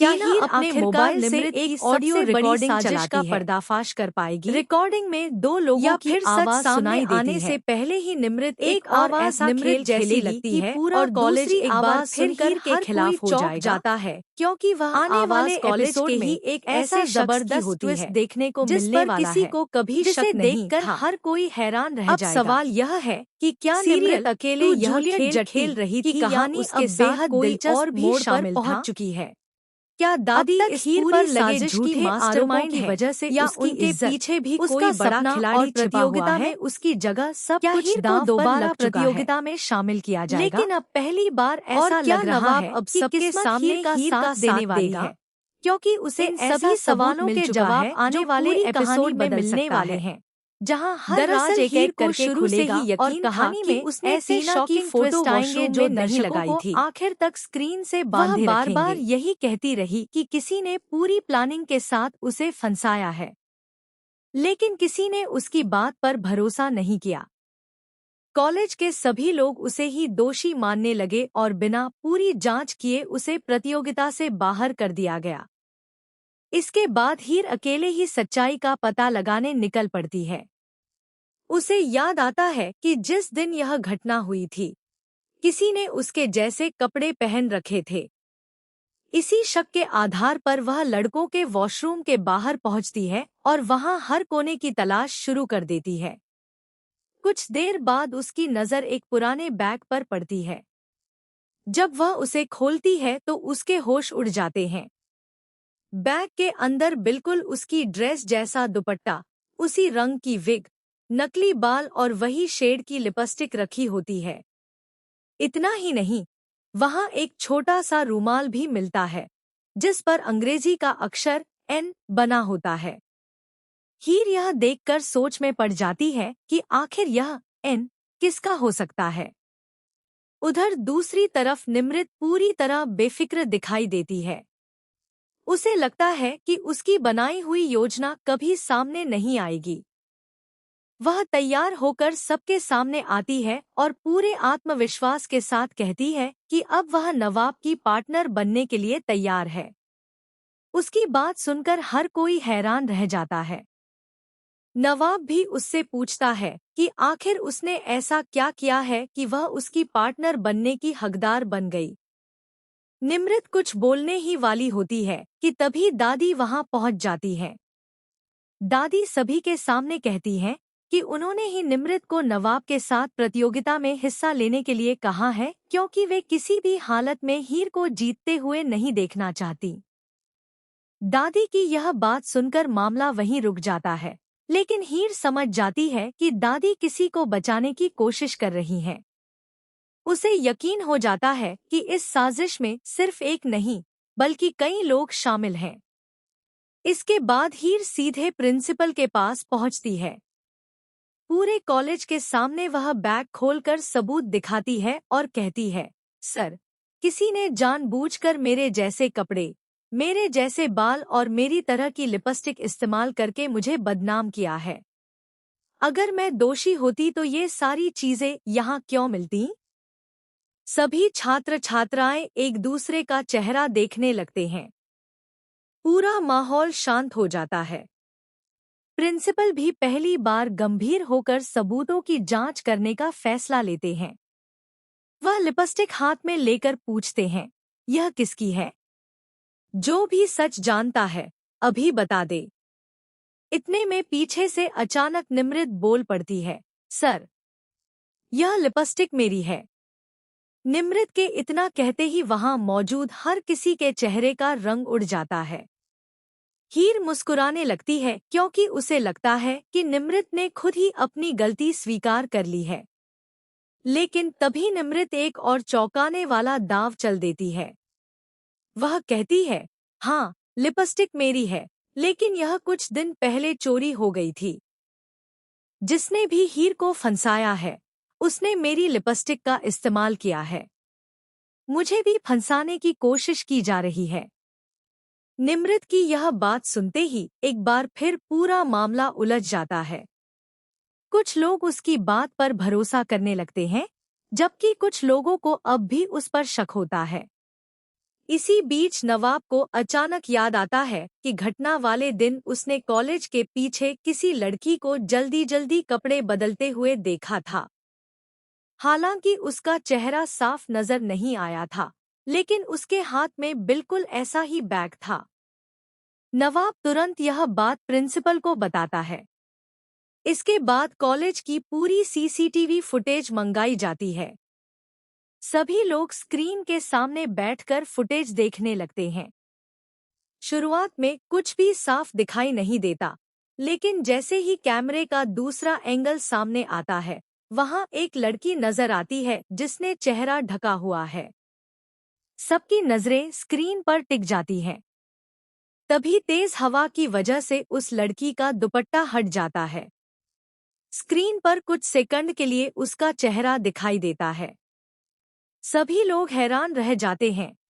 क्या हीर अपने मोबाइल से एक ऑडियो रिकॉर्डिंग साजिश का पर्दाफाश कर पाएगी? रिकॉर्डिंग में दो लोगों की आवाज सुनाई आने से पहले ही निमृत एक और ऐसा खेल जैसी लगती है पूरा कॉलेज एक बार फिर हीर के खिलाफ हो जाता है, क्योंकि वह आने वाले कॉलेज के ही एक ऐसे जबरदस्त ट्विस्ट देखने को मिलने वाला है किसी को कभी शक नहीं था। हर कोई हैरान रह जाएगा। अब सवाल यह है कि क्या निमृत अकेले यह खेल रही थी, कहानी उसके साथ कोई और भी शामिल पहुंच चुकी है? क्या दादी इस हीर पर लगे झूठे मास्टरमाइंड की वजह से या उनके पीछे भी कोई बड़ा खिलाड़ी प्रतियोगिता में उसकी जगह सब कुछ दांव दोबारा प्रतियोगिता में शामिल किया जाएगा? लेकिन अब पहली बार ऐसा लग रहा है अब सबके सामने हीर का देने वाली है, क्योंकि उसे सभी सवालों के जवाब आने वाले एपिसोड में मिलने वाले हैं, जहां हर राज एक को शुरू से ही यकीन कहानी में उसने ऐसे शॉकिंग फोटो आएंगे जो नहीं लगाई थी। आखिर तक स्क्रीन से बांधे बार-बार यही कहती रही कि किसी ने पूरी प्लानिंग के साथ उसे फंसाया है, लेकिन किसी ने उसकी बात पर भरोसा नहीं किया। कॉलेज के सभी लोग उसे ही दोषी मानने लगे और बिना पूरी जांच किए उसे प्रतियोगिता से बाहर कर दिया गया। इसके बाद हीर अकेले ही सच्चाई का पता लगाने निकल पड़ती है। उसे याद आता है कि जिस दिन यह घटना हुई थी, किसी ने उसके जैसे कपड़े पहन रखे थे। इसी शक के आधार पर वह लड़कों के वॉशरूम के बाहर पहुंचती है और वहां हर कोने की तलाश शुरू कर देती है। कुछ देर बाद उसकी नज़र एक पुराने बैग पर पड़ती है। जब वह उसे खोलती है तो उसके होश उड़ जाते हैं। बैग के अंदर बिल्कुल उसकी ड्रेस जैसा दुपट्टा, उसी रंग की विग, नकली बाल और वही शेड की लिपस्टिक रखी होती है। इतना ही नहीं, वहां एक छोटा सा रूमाल भी मिलता है, जिस पर अंग्रेजी का अक्षर N बना होता है। हीर यह देखकर सोच में पड़ जाती है कि आखिर यह N किसका हो सकता है। उधर दूसरी तरफ निमृत पूरी तरह बेफिक्र दिखाई देती है। उसे लगता है कि उसकी बनाई हुई योजना कभी सामने नहीं आएगी। वह तैयार होकर सबके सामने आती है और पूरे आत्मविश्वास के साथ कहती है कि अब वह नवाब की पार्टनर बनने के लिए तैयार है। उसकी बात सुनकर हर कोई हैरान रह जाता है। नवाब भी उससे पूछता है कि आखिर उसने ऐसा क्या किया है कि वह उसकी पार्टनर बनने की हकदार बन गई। निमृत कुछ बोलने ही वाली होती है कि तभी दादी वहां पहुंच जाती है। दादी सभी के सामने कहती हैं कि उन्होंने ही निमृत को नवाब के साथ प्रतियोगिता में हिस्सा लेने के लिए कहा है, क्योंकि वे किसी भी हालत में हीर को जीतते हुए नहीं देखना चाहती। दादी की यह बात सुनकर मामला वहीं रुक जाता है, लेकिन हीर समझ जाती है कि दादी किसी को बचाने की कोशिश कर रही हैं। उसे यकीन हो जाता है कि इस साजिश में सिर्फ एक नहीं बल्कि कई लोग शामिल हैं। इसके बाद हीर सीधे प्रिंसिपल के पास पहुंचती है। पूरे कॉलेज के सामने वह बैग खोलकर सबूत दिखाती है और कहती है, सर, किसी ने जानबूझकर मेरे जैसे कपड़े, मेरे जैसे बाल और मेरी तरह की लिपस्टिक इस्तेमाल करके मुझे बदनाम किया है। अगर मैं दोषी होती तो ये सारी चीजें यहाँ क्यों मिलती? सभी छात्र छात्राएं एक दूसरे का चेहरा देखने लगते हैं। पूरा माहौल शांत हो जाता है। प्रिंसिपल भी पहली बार गंभीर होकर सबूतों की जांच करने का फैसला लेते हैं। वह लिपस्टिक हाथ में लेकर पूछते हैं, यह किसकी है? जो भी सच जानता है अभी बता दे। इतने में पीछे से अचानक निमृत बोल पड़ती है, सर, यह लिपस्टिक मेरी है। निमृत के इतना कहते ही वहां मौजूद हर किसी के चेहरे का रंग उड़ जाता है। हीर मुस्कुराने लगती है क्योंकि उसे लगता है कि निमृत ने खुद ही अपनी गलती स्वीकार कर ली है। लेकिन तभी निमृत एक और चौंकाने वाला दांव चल देती है। वह कहती है, हाँ, लिपस्टिक मेरी है, लेकिन यह कुछ दिन पहले चोरी हो गई थी। जिसने भी हीर को फंसाया है, उसने मेरी लिपस्टिक का इस्तेमाल किया है। मुझे भी फंसाने की कोशिश की जा रही है। निमृत की यह बात सुनते ही एक बार फिर पूरा मामला उलझ जाता है। कुछ लोग उसकी बात पर भरोसा करने लगते हैं, जबकि कुछ लोगों को अब भी उस पर शक होता है। इसी बीच नवाब को अचानक याद आता है कि घटना वाले दिन उसने कॉलेज के पीछे किसी लड़की को जल्दी जल्दी कपड़े बदलते हुए देखा था। हालांकि उसका चेहरा साफ नजर नहीं आया था, लेकिन उसके हाथ में बिल्कुल ऐसा ही बैग था। नवाब तुरंत यह बात प्रिंसिपल को बताता है। इसके बाद कॉलेज की पूरी सीसीटीवी फुटेज मंगाई जाती है। सभी लोग स्क्रीन के सामने बैठकर फुटेज देखने लगते हैं। शुरुआत में कुछ भी साफ दिखाई नहीं देता, लेकिन जैसे ही कैमरे का दूसरा एंगल सामने आता है, वहां एक लड़की नजर आती है जिसने चेहरा ढका हुआ है। सबकी नजरें स्क्रीन पर टिक जाती हैं। तभी तेज हवा की वजह से उस लड़की का दुपट्टा हट जाता है। स्क्रीन पर कुछ सेकंड के लिए उसका चेहरा दिखाई देता है। सभी लोग हैरान रह जाते हैं